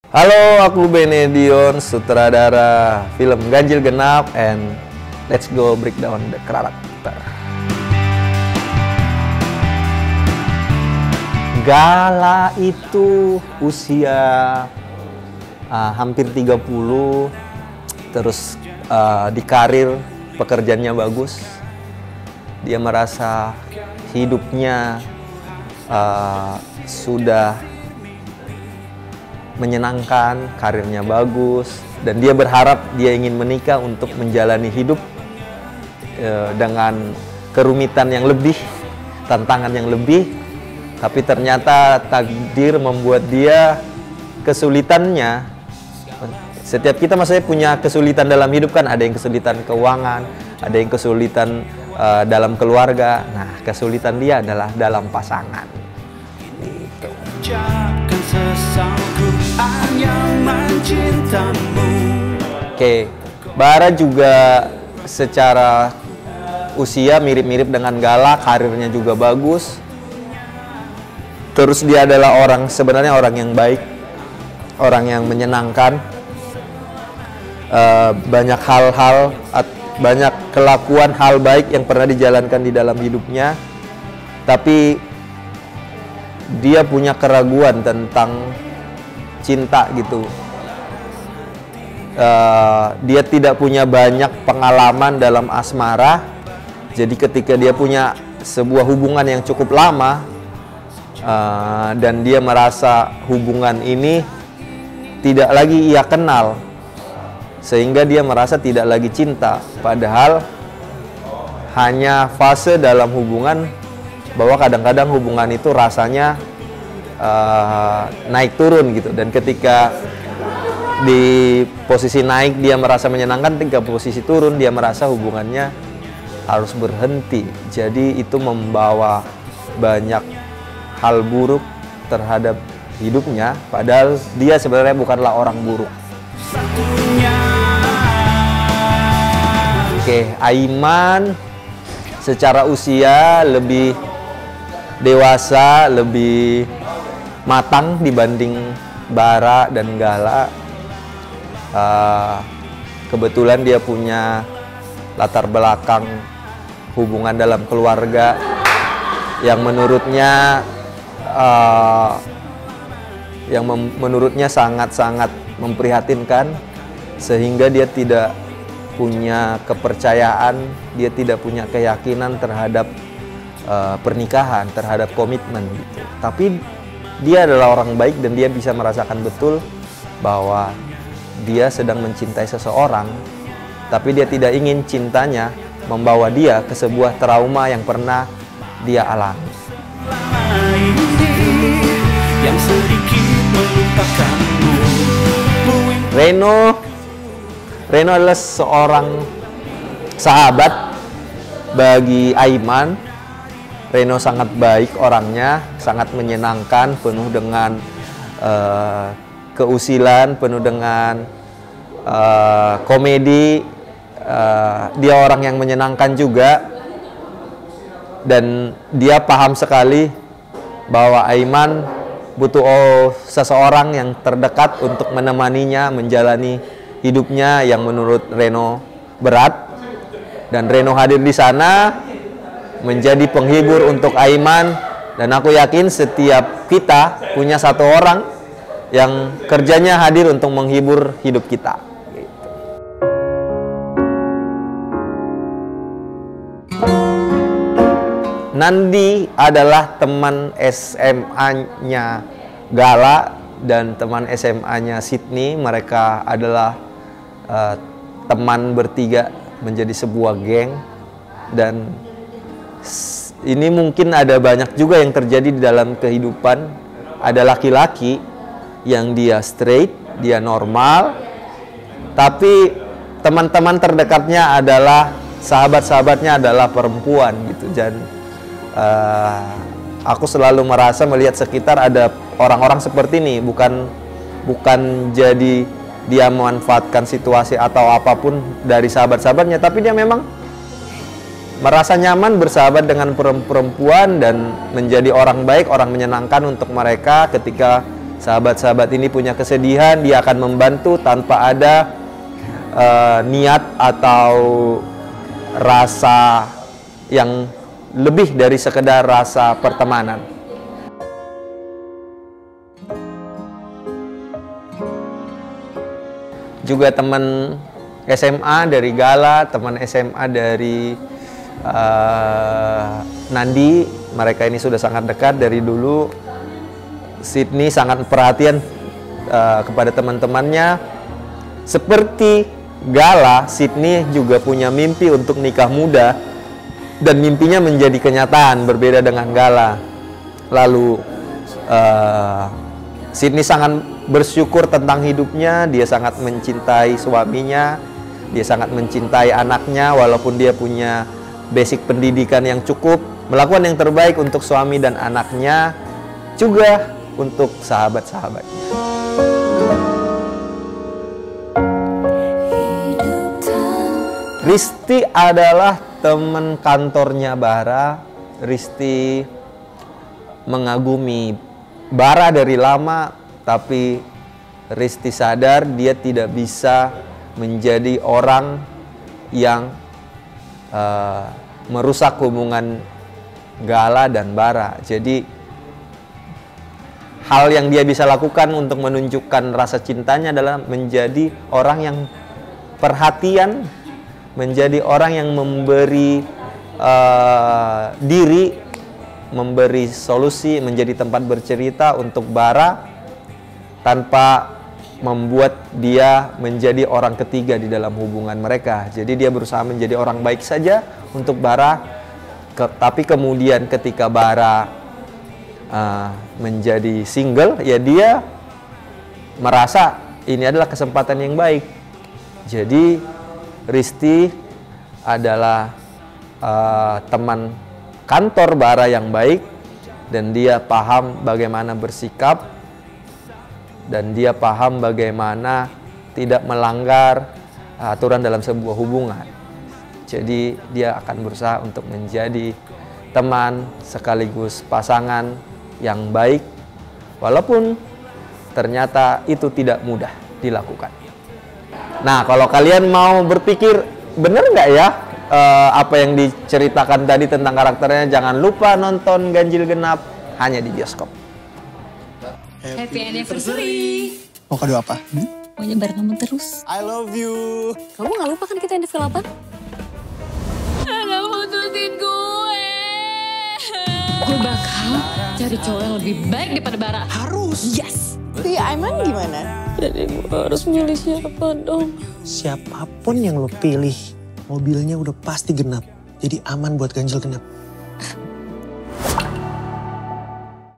Halo, aku Benedion, sutradara film Ganjil Genap, and let's go break down the karakter. Gala itu usia hampir 30, terus di karir pekerjaannya bagus. Dia merasa hidupnya sudah menyenangkan, karirnya bagus, dan dia berharap dia ingin menikah untuk menjalani hidup dengan kerumitan yang lebih, tantangan yang lebih. Tapi ternyata takdir membuat dia kesulitannya. Setiap kita maksudnya punya kesulitan dalam hidup kan, ada yang kesulitan keuangan, ada yang kesulitan dalam keluarga. Nah, kesulitan dia adalah dalam pasangan. Gitu. Oke, Bara juga secara usia mirip-mirip dengan Gala, karirnya juga bagus. Terus dia adalah sebenarnya orang yang baik, orang yang menyenangkan. Banyak hal-hal, banyak kelakuan hal baik yang pernah dijalankan di dalam hidupnya. Tapi dia punya keraguan tentang cinta gitu. Dia tidak punya banyak pengalaman dalam asmara. Jadi ketika dia punya sebuah hubungan yang cukup lama, dan dia merasa hubungan ini tidak lagi ia kenal, sehingga dia merasa tidak lagi cinta. Padahal hanya fase dalam hubungan, bahwa kadang-kadang hubungan itu rasanya naik turun gitu. Dan ketika di posisi naik dia merasa menyenangkan, ketika posisi turun dia merasa hubungannya harus berhenti. Jadi itu membawa banyak hal buruk terhadap hidupnya, padahal dia sebenarnya bukanlah orang buruk. Oke, Aiman secara usia lebih dewasa, lebih matang dibanding Bara dan Gala. Kebetulan dia punya latar belakang hubungan dalam keluarga yang menurutnya sangat-sangat memprihatinkan, sehingga dia tidak punya kepercayaan, dia tidak punya keyakinan terhadap pernikahan, terhadap komitmen gitu. Tapi dia adalah orang baik dan dia bisa merasakan betul bahwa dia sedang mencintai seseorang, tapi dia tidak ingin cintanya membawa dia ke sebuah trauma yang pernah dia alami. Reno adalah seorang sahabat bagi Aiman. Reno sangat baik orangnya, sangat menyenangkan, penuh dengan keusilan, penuh dengan komedi. Dia orang yang menyenangkan juga, dan dia paham sekali bahwa Aiman butuh seseorang yang terdekat untuk menemaninya menjalani hidupnya yang menurut Reno berat. Dan Reno hadir di sana menjadi penghibur untuk Aiman, dan aku yakin setiap kita punya satu orang yang kerjanya hadir untuk menghibur hidup kita. Nandi adalah teman SMA-nya Gala dan teman SMA-nya Sydney. Mereka adalah teman bertiga menjadi sebuah geng, dan ini mungkin ada banyak juga yang terjadi di dalam kehidupan. Ada laki-laki yang dia straight, dia normal, tapi teman-teman terdekatnya adalah sahabat-sahabatnya adalah perempuan gitu. Dan aku selalu merasa melihat sekitar ada orang-orang seperti ini, bukan jadi dia memanfaatkan situasi atau apapun dari sahabat-sahabatnya, tapi dia memang merasa nyaman bersahabat dengan perempuan dan menjadi orang baik, orang menyenangkan untuk mereka ketika sahabat-sahabat ini punya kesedihan, dia akan membantu tanpa ada niat atau rasa yang lebih dari sekedar rasa pertemanan. Juga teman SMA dari Gala, teman SMA dari Nandi, mereka ini sudah sangat dekat dari dulu. Sydney sangat perhatian kepada teman-temannya. Seperti Gala, Sydney juga punya mimpi untuk nikah muda dan mimpinya menjadi kenyataan, berbeda dengan Gala. Lalu Sydney sangat bersyukur tentang hidupnya, dia sangat mencintai suaminya, dia sangat mencintai anaknya walaupun dia punya basic pendidikan yang cukup, melakukan yang terbaik untuk suami dan anaknya, juga untuk sahabat-sahabatnya. Risti adalah teman kantornya Bara. Risti mengagumi Bara dari lama, tapi Risti sadar dia tidak bisa menjadi orang yang merusak hubungan Gala dan Bara. Jadi hal yang dia bisa lakukan untuk menunjukkan rasa cintanya adalah menjadi orang yang perhatian, menjadi orang yang memberi diri, memberi solusi, menjadi tempat bercerita untuk Bara tanpa membuat dia menjadi orang ketiga di dalam hubungan mereka. Jadi dia berusaha menjadi orang baik saja untuk Bara, tapi kemudian ketika Bara menjadi single, ya dia merasa ini adalah kesempatan yang baik. Jadi Risti adalah teman kantor Bara yang baik, dan dia paham bagaimana bersikap, dan dia paham bagaimana tidak melanggar aturan dalam sebuah hubungan. Jadi dia akan berusaha untuk menjadi teman sekaligus pasangan yang baik, walaupun ternyata itu tidak mudah dilakukan. Nah, kalau kalian mau berpikir bener nggak ya apa yang diceritakan tadi tentang karakternya, jangan lupa nonton Ganjil Genap hanya di bioskop. Happy anniversary. Mau kado apa? Mau nyebar kamu terus. I love you. Kamu gak lupa kan kita NFL 8? Ada putusin gue. Gue bakal cari cowok yang lebih baik daripada Bara. Harus. Yes. Si Aiman gimana? Jadi gue harus milih siapa dong? Siapapun yang lo pilih, mobilnya udah pasti genap. Jadi aman buat ganjil genap.